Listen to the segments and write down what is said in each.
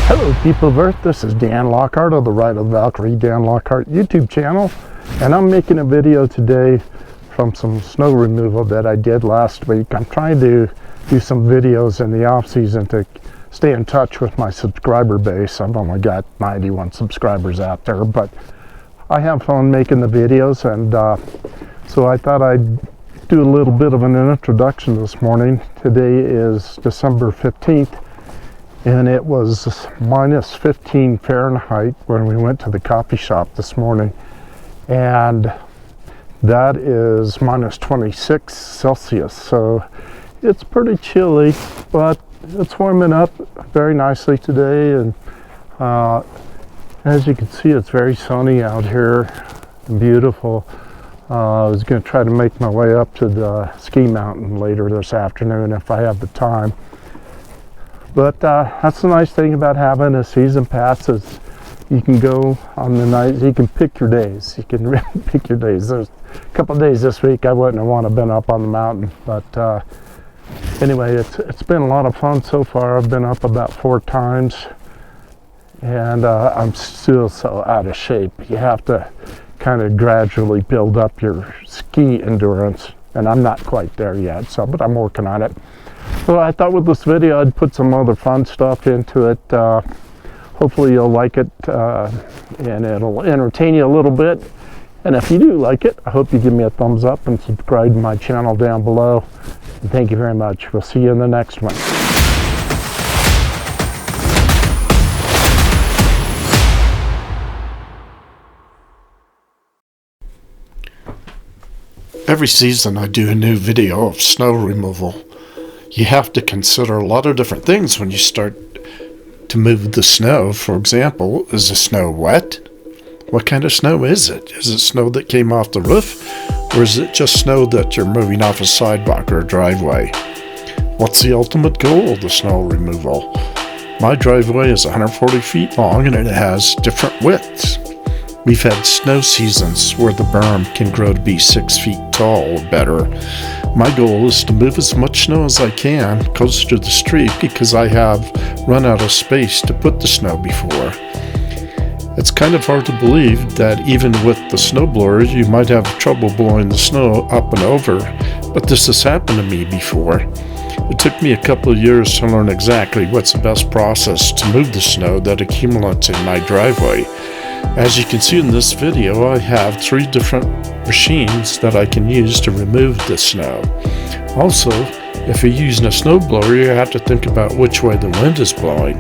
Hello people of Earth, this is DanLockhart of the Ride of the Valkyrie DanLockhart YouTube channel, and I'm making a video today from some snow removal that I did last week. I'm trying to do some videos in the off season to stay in touch with my subscriber base. I've only got 91 subscribers out there, but I have fun making the videos, and so I thought I'd do a little bit of an introduction this morning. Today is December 15th. And it was minus 15 Fahrenheit when we went to the coffee shop this morning. And that is minus 26 Celsius. So it's pretty chilly, but it's warming up very nicely today. And as you can see, it's very sunny out here and beautiful. I was going to try to make my way up to the ski mountain later this afternoon if I have the time. But that's the nice thing about having a season pass is you can go on the nights, you can pick your days. You can really pick your days. There's a couple of days this week I wouldn't have want to been up on the mountain. But anyway, it's been a lot of fun so far. I've been up about 4 times. And I'm still so out of shape. You have to kind of gradually build up your ski endurance. And I'm not quite there yet, but I'm working on it. So I thought with this video I'd put some other fun stuff into it. Hopefully you'll like it and it'll entertain you a little bit. And if you do like it, I hope you give me a thumbs up and subscribe to my channel down below. And thank you very much. We'll see you in the next one. Every season I do a new video of snow removal. You have to consider a lot of different things when you start to move the snow. For example, is the snow wet? What kind of snow is it? Is it snow that came off the roof? Or is it just snow that you're moving off a sidewalk or a driveway? What's the ultimate goal of the snow removal? My driveway is 140 feet long and it has different widths. We've had snow seasons where the berm can grow to be 6 feet tall or better. My goal is to move as much snow as I can closer to the street because I have run out of space to put the snow before. It's kind of hard to believe that even with the snowblower you might have trouble blowing the snow up and over, but this has happened to me before. It took me a couple of years to learn exactly what's the best process to move the snow that accumulates in my driveway. As you can see in this video, I have 3 different machines that I can use to remove the snow. Also, if you're using a snowblower, you have to think about which way the wind is blowing.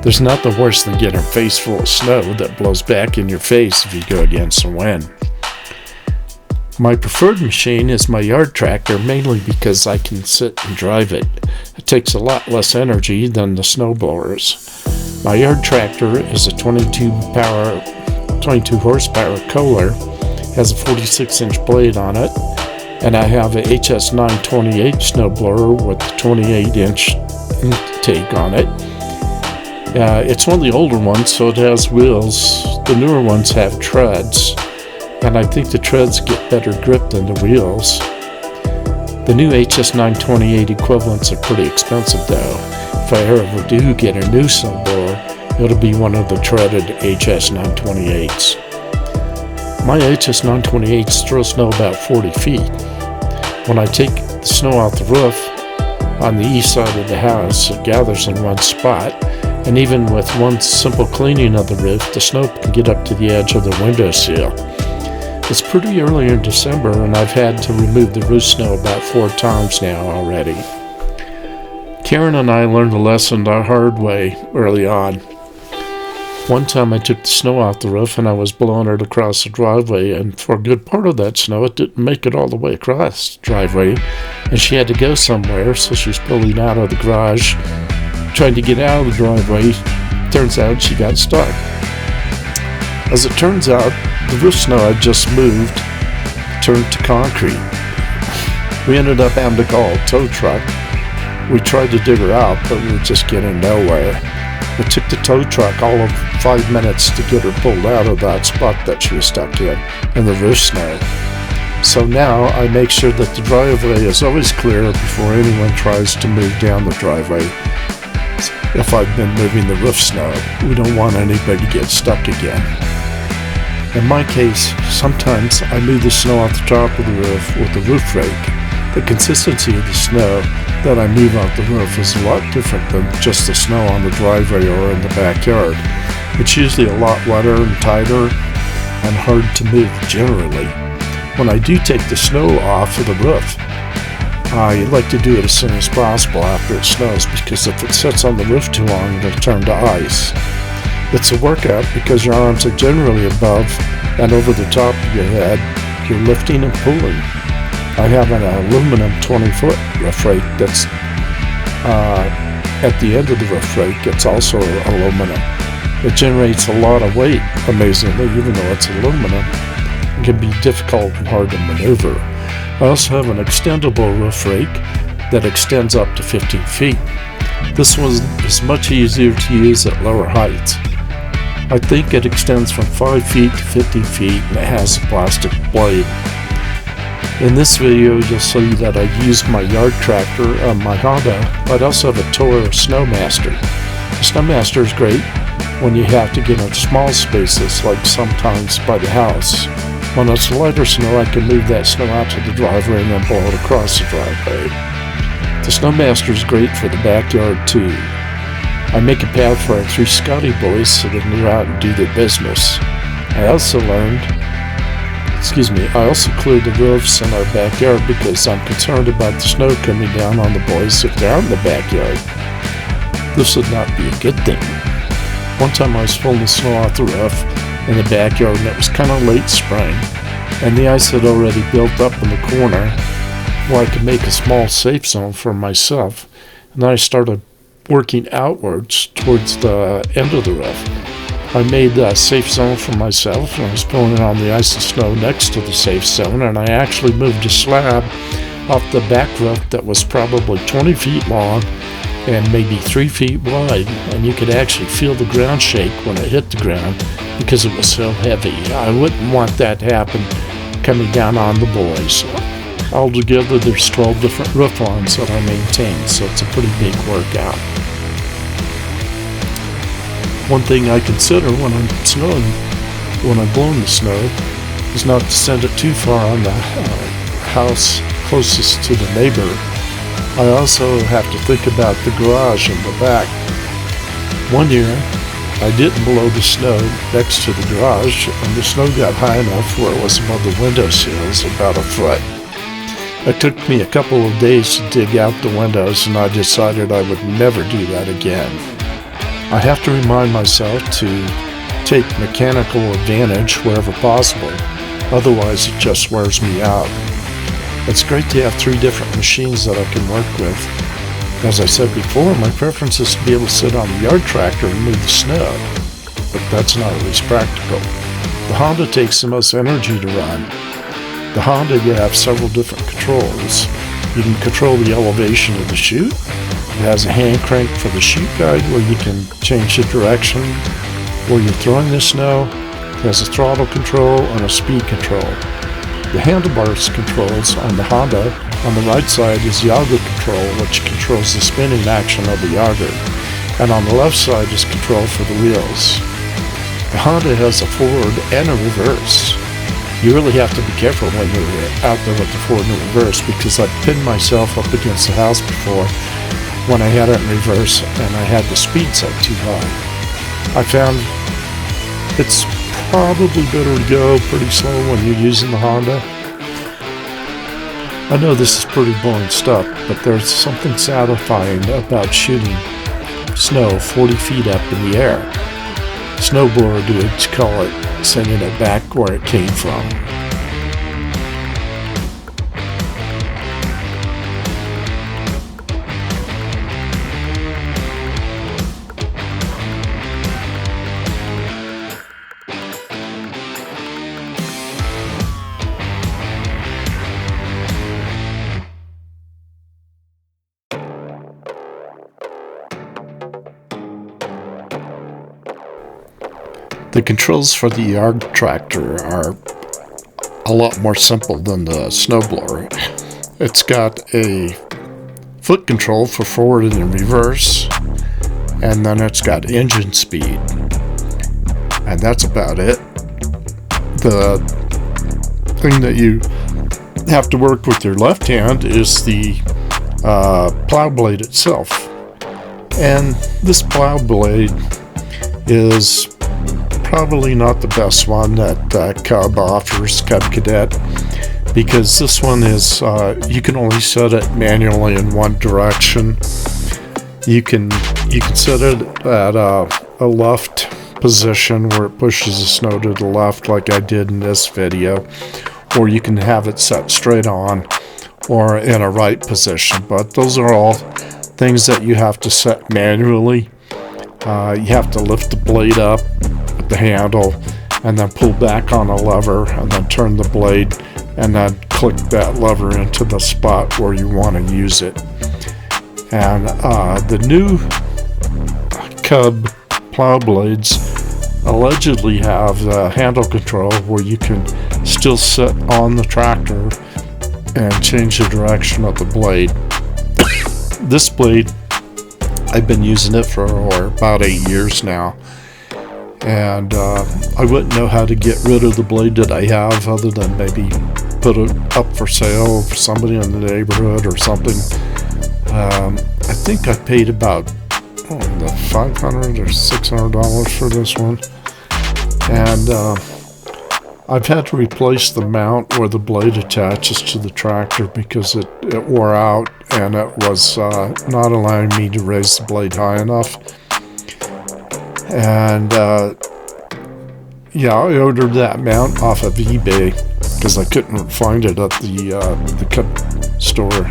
There's nothing worse than getting a face full of snow that blows back in your face if you go against the wind. My preferred machine is my yard tractor, mainly because I can sit and drive it. It takes a lot less energy than the snowblowers. My yard tractor is a 22 horsepower Kohler, has a 46-inch blade on it, and I have a HS 928 snowblower with a 28-inch intake on it. It's one of the older ones, so it has wheels. The newer ones have treads, and I think the treads get better grip than the wheels. The new HS 928 equivalents are pretty expensive though. If I ever do get a new snowblower, it'll be one of the treaded HS 928s. My HS 928s throw snow about 40 feet. When I take the snow out the roof on the east side of the house, it gathers in one spot, and even with one simple cleaning of the roof, the snow can get up to the edge of the windowsill. It's pretty early in December, and I've had to remove the roof snow about 4 times now already. Karen and I learned a lesson the hard way early on. One time I took the snow off the roof and I was blowing it across the driveway, and for a good part of that snow it didn't make it all the way across the driveway, and she had to go somewhere, so she was pulling out of the garage, trying to get out of the driveway. Turns out she got stuck. As it turns out, the roof snow I just moved turned to concrete. We ended up having to call a tow truck. We tried to dig her out, but we were just getting nowhere. It took the tow truck all of 5 minutes to get her pulled out of that spot that she was stuck in the roof snow. So now I make sure that the driveway is always clear before anyone tries to move down the driveway. if I've been moving the roof snow. We don't want anybody to get stuck again. In my case, sometimes I move the snow off the top of the roof with the roof rake. The consistency of the snow that I move off the roof is a lot different than just the snow on the driveway or in the backyard. It's usually a lot wetter and tighter and hard to move generally. When I do take the snow off of the roof, I like to do it as soon as possible after it snows, because if it sits on the roof too long, it'll turn to ice. It's a workout because your arms are generally above and over the top of your head. You're lifting and pulling. I have an aluminum 20-foot roof rake that's at the end of the roof rake. It's also aluminum. It generates a lot of weight, amazingly, even though it's aluminum. It can be difficult and hard to maneuver. I also have an extendable roof rake that extends up to 15 feet. This one is much easier to use at lower heights. I think it extends from 5 feet to 50 feet, and it has a plastic blade. In this video, you'll see that I used my yard tractor on my Honda, but I also have a Toro Snowmaster. The Snowmaster is great when you have to get in small spaces, like sometimes by the house. When it's lighter snow, I can move that snow out to the driveway and then blow it across the driveway. The Snowmaster is great for the backyard too. I make a path for our 3 Scotty boys so they can go out and do their business. I also cleared the roofs in our backyard because I'm concerned about the snow coming down on the boys if they're out in the backyard. This would not be a good thing. One time I was pulling the snow off the roof in the backyard, and it was kind of late spring, and the ice had already built up in the corner where I could make a small safe zone for myself. And then I started working outwards towards the end of the roof. I made a safe zone for myself, and I was pulling on the ice and snow next to the safe zone, and I actually moved a slab off the back roof that was probably 20 feet long and maybe 3 feet wide, and you could actually feel the ground shake when it hit the ground because it was so heavy. I wouldn't want that to happen coming down on the boys. Altogether, there's 12 different roof lines that I maintain, so it's a pretty big workout. One thing I consider when I'm blowing the snow, is not to send it too far on the house closest to the neighbor. I also have to think about the garage in the back. One year, I didn't blow the snow next to the garage, and the snow got high enough where it was above the windowsills, about a foot. It took me a couple of days to dig out the windows, and I decided I would never do that again. I have to remind myself to take mechanical advantage wherever possible, otherwise it just wears me out. It's great to have 3 different machines that I can work with. As I said before, my preference is to be able to sit on the yard tractor and move the snow, but that's not always practical. The Honda takes the most energy to run. The Honda, you have several different controls. You can control the elevation of the chute. It has a hand crank for the chute guide where you can change the direction where you're throwing the snow. It has a throttle control and a speed control. The handlebars controls on the Honda, on the right side is the auger control, which controls the spinning action of the auger, and on the left side is control for the wheels. The Honda has a forward and a reverse. You really have to be careful when you're out there with the forward and reverse, because I've pinned myself up against the house before when I had it in reverse and I had the speed set too high. I found it's probably better to go pretty slow when you're using the Honda. I know this is pretty boring stuff, but there's something satisfying about shooting snow 40 feet up in the air. Snowblower dudes call it sending it back where it came from. The controls for the yard tractor are a lot more simple than the snowblower. It's got a foot control for forward and reverse. and then it's got engine speed, and that's about it. The thing that you have to work with your left hand is the plow blade itself, and this plow blade is probably not the best one that Cub offers, Cub Cadet, because this one is you can only set it manually in one direction. You can set it at a left position where it pushes the snow to the left, like I did in this video, or you can have it set straight on or in a right position. But those are all things that you have to set manually. You have to lift the blade up with the handle and then pull back on a lever and then turn the blade and then click that lever into the spot where you want to use it. And the new Cub plow blades allegedly have the handle control where you can still sit on the tractor and change the direction of the blade. This blade, I've been using it for about 8 years now, and I wouldn't know how to get rid of the blade that I have other than maybe put it up for sale for somebody in the neighborhood or something. I think I paid about $500 or $600 for this one, and I've had to replace the mount where the blade attaches to the tractor because it wore out and it was not allowing me to raise the blade high enough. And yeah, I ordered that mount off of eBay because I couldn't find it at the Cub store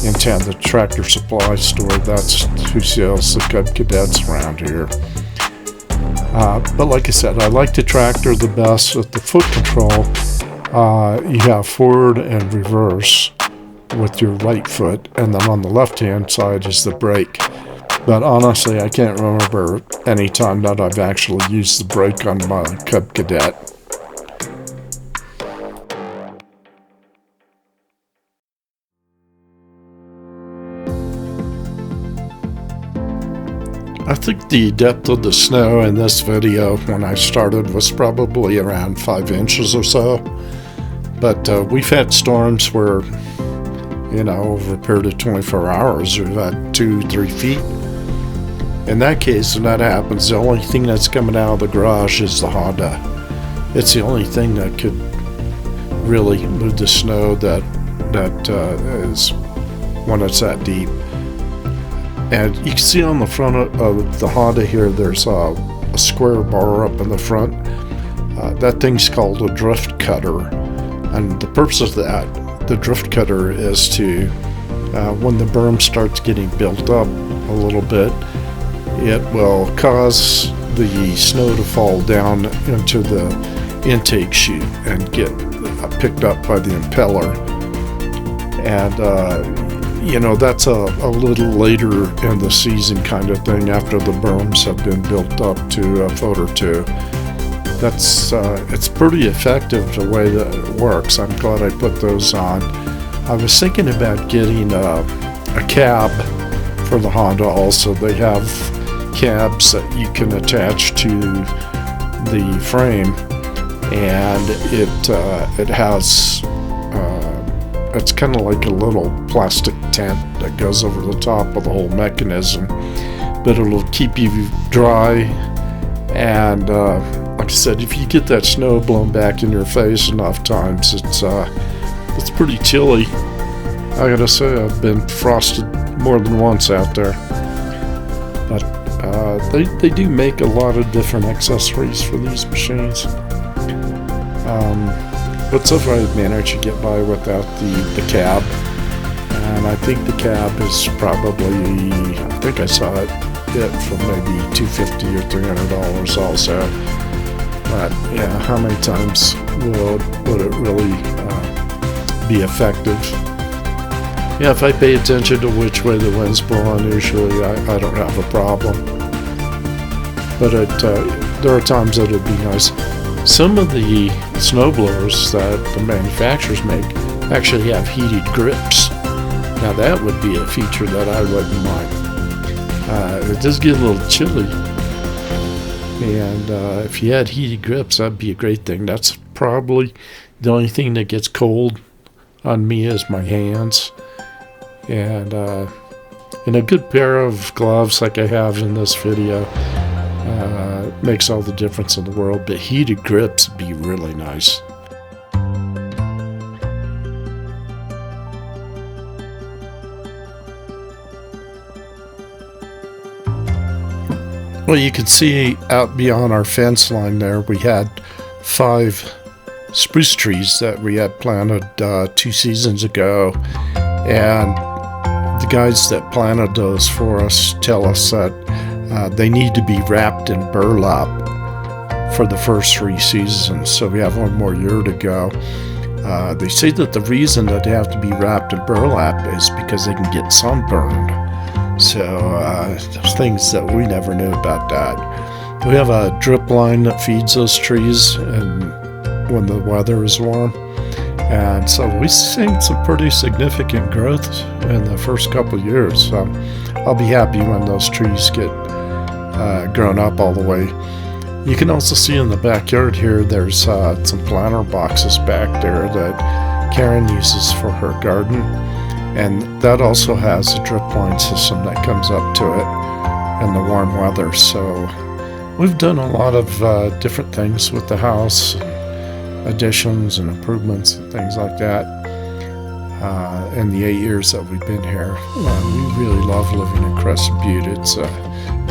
in town, the Tractor Supply store. That's who sells the Cub Cadets around here. But like I said, I like the tractor the best with the foot control. You have forward and reverse with your right foot, and then on the left hand side is the brake. But honestly, I can't remember any time that I've actually used the brake on my Cub Cadet. I think the depth of the snow in this video when I started was probably around 5 inches or so. But we've had storms where, you know, over a period of 24 hours, we've had 2-3 feet. In that case, when that happens, the only thing that's coming out of the garage is the Honda. It's the only thing that could really move the snow that is when it's that deep. And you can see on the front of the Honda here, there's a square bar up in the front. That thing's called a drift cutter. And the purpose of that, the drift cutter, is to, when the berm starts getting built up a little bit, it will cause the snow to fall down into the intake chute and get picked up by the impeller. And you know, that's a little later in the season kind of thing, after the berms have been built up to a foot or two. That's it's pretty effective the way that it works. I'm glad I put those on. I was thinking about getting a cab for the Honda also. They have cabs that you can attach to the frame, and it has it's kind of like a little plastic tent that goes over the top of the whole mechanism, but it'll keep you dry. And like I said, if you get that snow blown back in your face enough times, it's pretty chilly. I gotta say, I've been frosted more than once out there. But they do make a lot of different accessories for these machines. But so far I've managed to get by without the cab, and I think the cab is probably, I think I saw it for maybe $250 or $300 also. But yeah, how many times would it really be effective? Yeah, if I pay attention to which way the wind's blowing, usually I don't have a problem. But there are times that it'd be nice. Some of the snowblowers that the manufacturers make actually have heated grips. Now that would be a feature that I wouldn't mind. It does get a little chilly. And if you had heated grips, that'd be a great thing. That's probably the only thing that gets cold on me is my hands. And a good pair of gloves like I have in this video makes all the difference in the world. But heated grips would be really nice. Well, you can see out beyond our fence line there, we had 5 spruce trees that we had planted 2 seasons ago. And the guys that planted those for us tell us that they need to be wrapped in burlap for the first 3 seasons. So we have 1 more year to go. They say that the reason that they have to be wrapped in burlap is because they can get sunburned. So there's things that we never knew about that. We have a drip line that feeds those trees and when the weather is warm. And so we've seen some pretty significant growth in the first couple of years. So I'll be happy when those trees get grown up all the way. You can also see in the backyard here, there's some planter boxes back there that Karen uses for her garden. And that also has a drip line system that comes up to it in the warm weather. So we've done a lot of different things with the house, additions and improvements and things like that in the 8 years that we've been here. We really love living in Crescent Butte.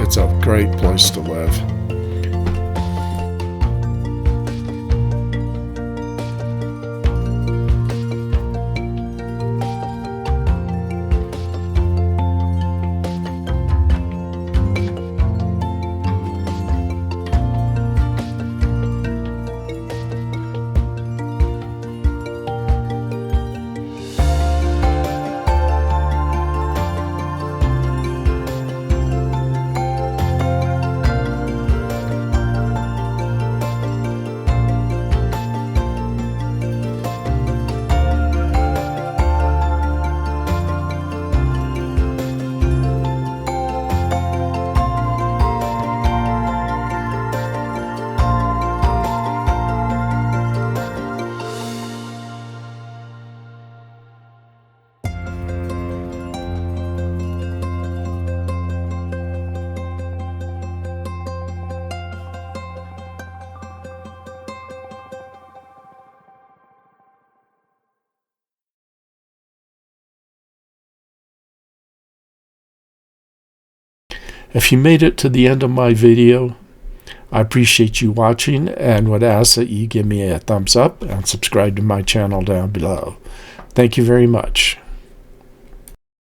It's a great place to live. If you made it to the end of my video, I appreciate you watching and would ask that you give me a thumbs up and subscribe to my channel down below. Thank you very much.